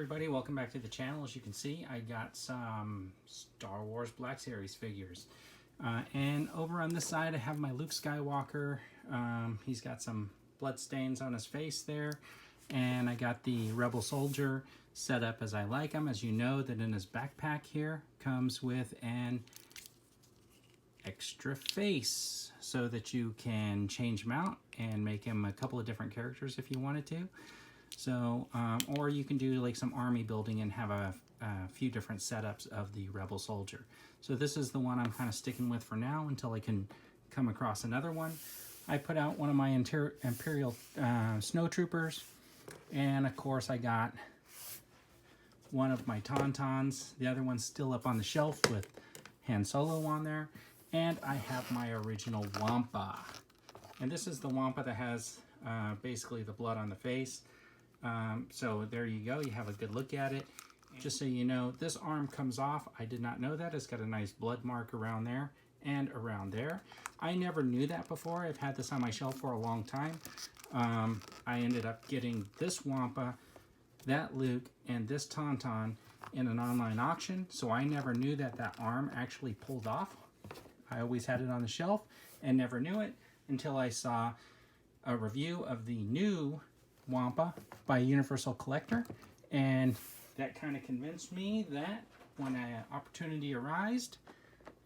everybody, welcome back to the channel. As you can see, I got some Star Wars Black Series figures. And over on this side I have my Luke Skywalker. He's got some blood stains on his face there. And I got the Rebel Soldier set up as I like him. As you know, that in his backpack here comes with an extra face so that you can change him out and make him a couple of different characters if you wanted to. So, or you can do like some army building and have a few different setups of the Rebel Soldier. So this is the one I'm kind of sticking with for now until I can come across another one. I put out one of my Imperial Snow Troopers, and of course I got one of my Tauntauns. The other one's still up on the shelf with Han Solo on there. And I have my original WAMPA. And this is the WAMPA that has basically the blood on the face. So there you go, you have a good look at it. Just so you know, this arm comes off. I did not know that. It's got a nice blood mark around there and around there. I never knew that before. I've had this on my shelf for a long time. I ended up getting this WAMPA, that Luke, and this Tauntaun in an online auction. So I never knew that that arm actually pulled off. I always had it on the shelf and never knew it until I saw a review of the new WAMPA by Universal Collector, and that kind of convinced me that when an opportunity arose,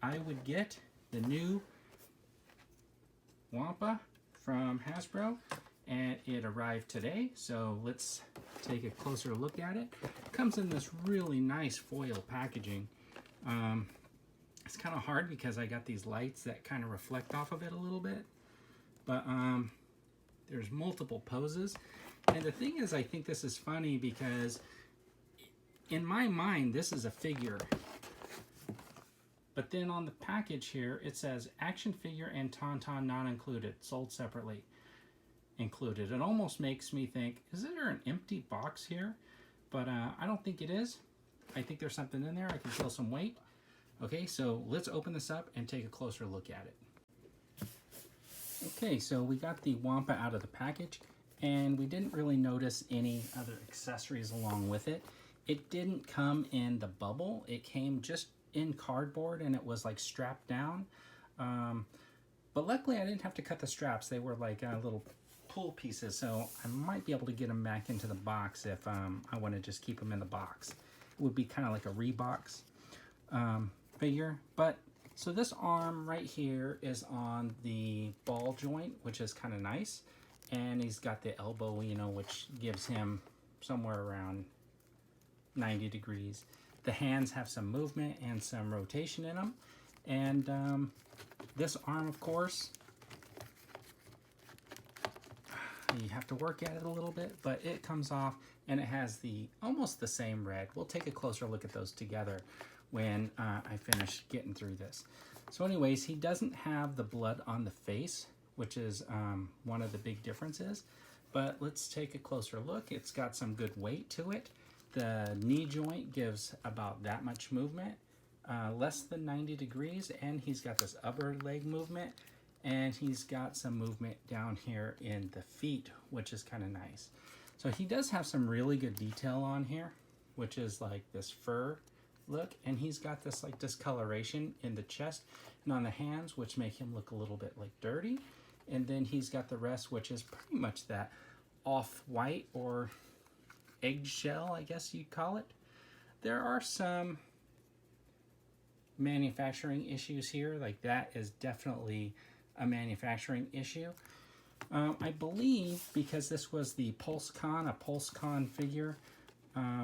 I would get the new WAMPA from Hasbro, and it arrived today. So let's take a closer look at it. It comes in this really nice foil packaging. It's kind of hard because I got these lights that kind of reflect off of it a little bit, but there's multiple poses. And the thing is, I think this is funny because in my mind, this is a figure. But then on the package here, it says action figure and Tauntaun not included, sold separately, included. It almost makes me think, is there an empty box here? But I don't think it is. I think there's something in there. I can feel some weight. Okay, so let's open this up and take a closer look at it. Okay, so we got the WAMPA out of the package, and we didn't really notice any other accessories along with it. It didn't come in the bubble. It came just in cardboard, and it was like strapped down. But luckily I didn't have to cut the straps. They were like little pull pieces, so I might be able to get them back into the box if I want to just keep them in the box. It would be kind of like a rebox figure. But so this arm right here is on the ball joint, which is kind of nice, and he's got the elbow, you know, which gives him somewhere around 90 degrees. The hands have some movement and some rotation in them, and this arm, of course, you have to work at it a little bit, but it comes off and it has the almost the same red. We'll take a closer look at those together when I finish getting through this. So anyways, he doesn't have the blood on the face, which is one of the big differences. But let's take a closer look. It's got some good weight to it. The knee joint gives about that much movement, less than 90 degrees, and he's got this upper leg movement, and he's got some movement down here in the feet, which is kind of nice. So he does have some really good detail on here, which is like this fur look, and he's got this like discoloration in the chest and on the hands, which make him look a little bit like dirty. And then he's got the rest, which is pretty much that off-white or eggshell, I guess you'd call it. There are some manufacturing issues here, like that is definitely a manufacturing issue. I believe because this was the PULSECON, a PULSECON figure,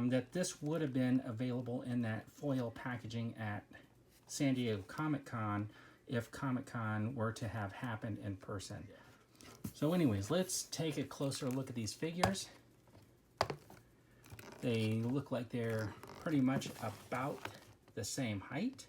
that this would have been available in that foil packaging at San Diego Comic-Con if Comic-Con were to have happened in person. So anyways, let's take a closer look at these figures. They look like they're pretty much about the same height.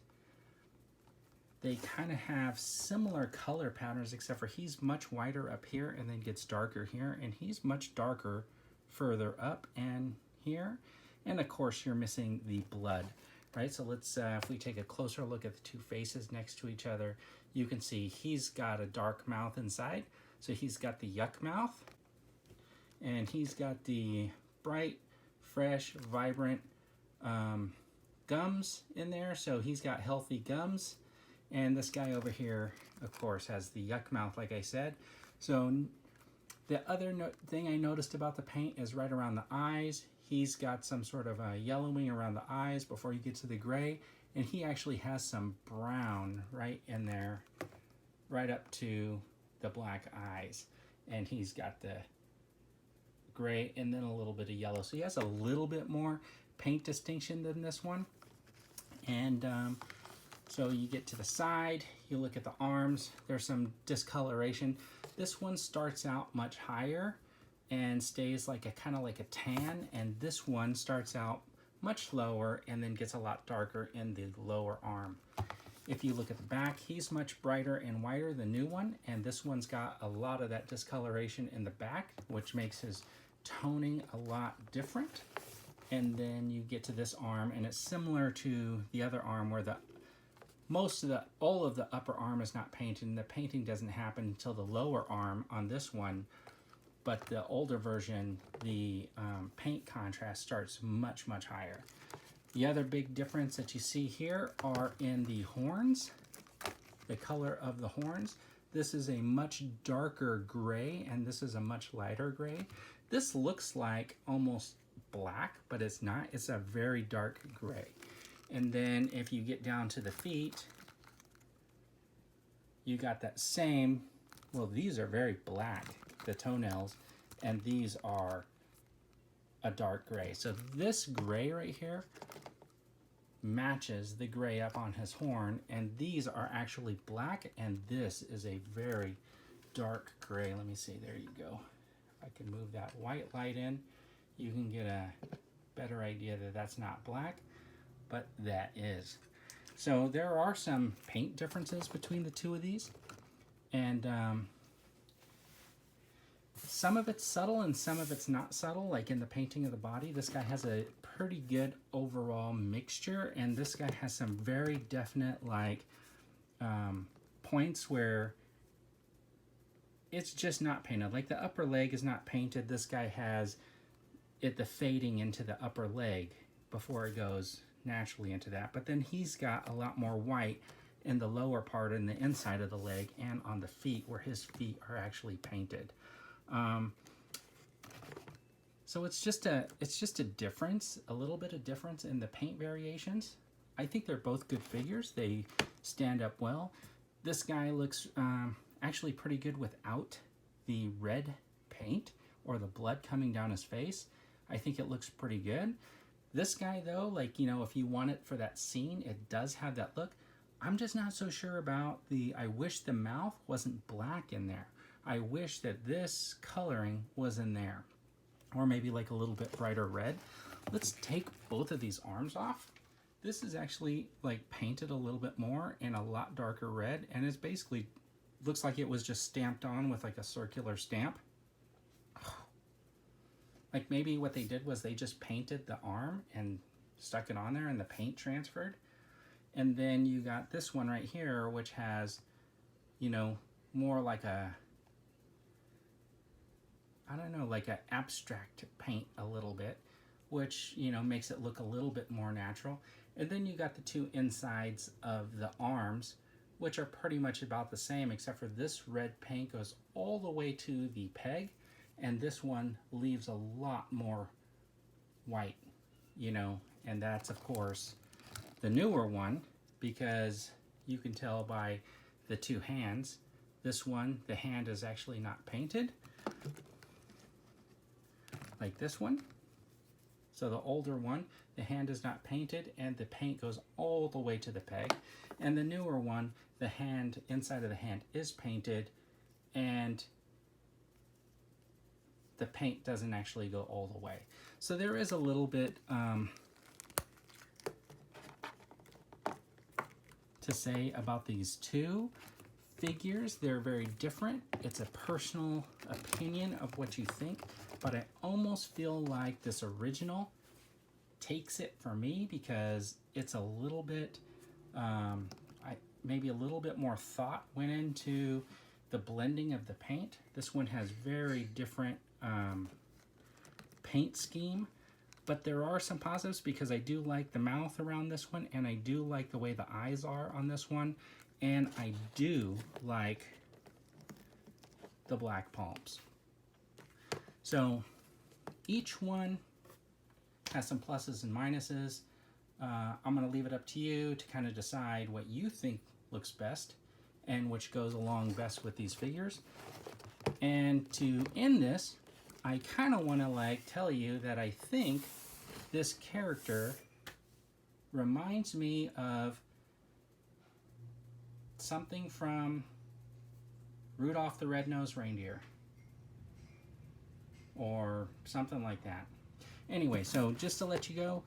They kind of have similar color patterns, except for he's much whiter up here and then gets darker here, and he's much darker further up and here. And of course you're missing the blood, right? So let's if we take a closer look at the two faces next to each other, you can see he's got a dark mouth inside, so he's got the yuck mouth, and he's got the bright fresh, vibrant gums in there, so he's got healthy gums. And this guy over here, of course, has the yuck mouth, like I said. So the other thing I noticed about the paint is right around the eyes. He's got some sort of a yellowing around the eyes before you get to the gray. And he actually has some brown right in there, right up to the black eyes. And he's got the gray and then a little bit of yellow. So he has a little bit more paint distinction than this one. And so you get to the side, you look at the arms, there's some discoloration. This one starts out much higher and stays like a kind of like a tan, and this one starts out much lower and then gets a lot darker in the lower arm. If you look at the back, he's much brighter and whiter, the new one, and this one's got a lot of that discoloration in the back, which makes his toning a lot different. And then you get to this arm, and it's similar to the other arm where all of the upper arm is not painted, and the painting doesn't happen until the lower arm on this one. But the older version, the paint contrast starts much, much higher. The other big difference that you see here are in the horns, the color of the horns. This is a much darker gray, and this is a much lighter gray. This looks like almost black, but it's not. It's a very dark gray. And then if you get down to the feet, you got that same, well, these are very black, the toenails, and these are a dark gray. So this gray right here matches the gray up on his horn, and these are actually black, and this is a very dark gray. Let me see, there you go. If I can move that white light in, you can get a better idea that that's not black, but that is. So there are some paint differences between the two of these, and some of it's subtle and some of it's not subtle, like in the painting of the body. This guy has a pretty good overall mixture, and this guy has some very definite like points where it's just not painted. Like the upper leg is not painted. This guy has the fading into the upper leg before it goes naturally into that. But then he's got a lot more white in the lower part and the inside of the leg and on the feet where his feet are actually painted. So it's just a difference, a little bit of difference in the paint variations. I think they're both good figures. They stand up well. This guy looks actually pretty good without the red paint or the blood coming down his face. I think it looks pretty good. This guy though, like, you know, if you want it for that scene, it does have that look. I'm just not so sure about I wish the mouth wasn't black in there. I wish that this coloring was in there, or maybe like a little bit brighter red. Let's take both of these arms off. This is actually like painted a little bit more in a lot darker red, and it's basically looks like it was just stamped on with like a circular stamp. Like maybe what they did was they just painted the arm and stuck it on there and the paint transferred. And then you got this one right here, which has, you know, more like a, I don't know, like an abstract paint a little bit, which, you know, makes it look a little bit more natural. And then you got the two insides of the arms, which are pretty much about the same, except for this red paint goes all the way to the peg, and this one leaves a lot more white, you know, and that's of course the newer one, because you can tell by the two hands. This one, the hand is actually not painted, like this one. So the older one, the hand is not painted and the paint goes all the way to the peg. And the newer one, the hand, inside of the hand is painted and the paint doesn't actually go all the way. So there is a little bit to say about these two figures. They're very different. It's a personal opinion of what you think, but I almost feel like this original takes it for me because it's a little bit, maybe a little bit more thought went into the blending of the paint. This one has very different paint scheme. But there are some positives because I do like the mouth around this one, and I do like the way the eyes are on this one, and I do like the black palms. So each one has some pluses and minuses. I'm going to leave it up to you to kind of decide what you think looks best and which goes along best with these figures. And to end this, I kind of want to tell you that I think this character reminds me of something from Rudolph the Red-Nosed Reindeer or something like that. Anyway, so just to let you go,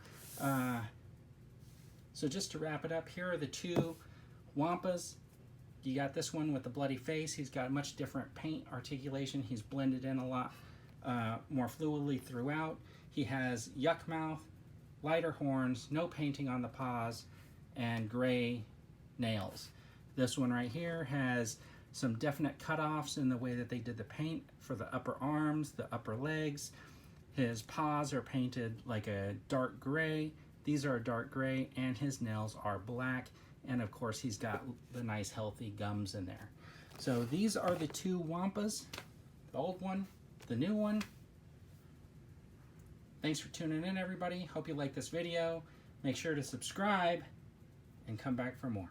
so just to wrap it up, here are the two WAMPAs. You got this one with the bloody face. He's got much different paint articulation. He's blended in a lot more fluidly throughout. He has yuck mouth, lighter horns, no painting on the paws, and gray nails. This one right here has some definite cutoffs in the way that they did the paint for the upper arms, the upper legs. His paws are painted like a dark gray. These are a dark gray, and his nails are black. And of course, he's got the nice healthy gums in there. So these are the two WAMPAs, the old one, the new one. Thanks for tuning in, everybody. Hope you like this video. Make sure to subscribe and come back for more.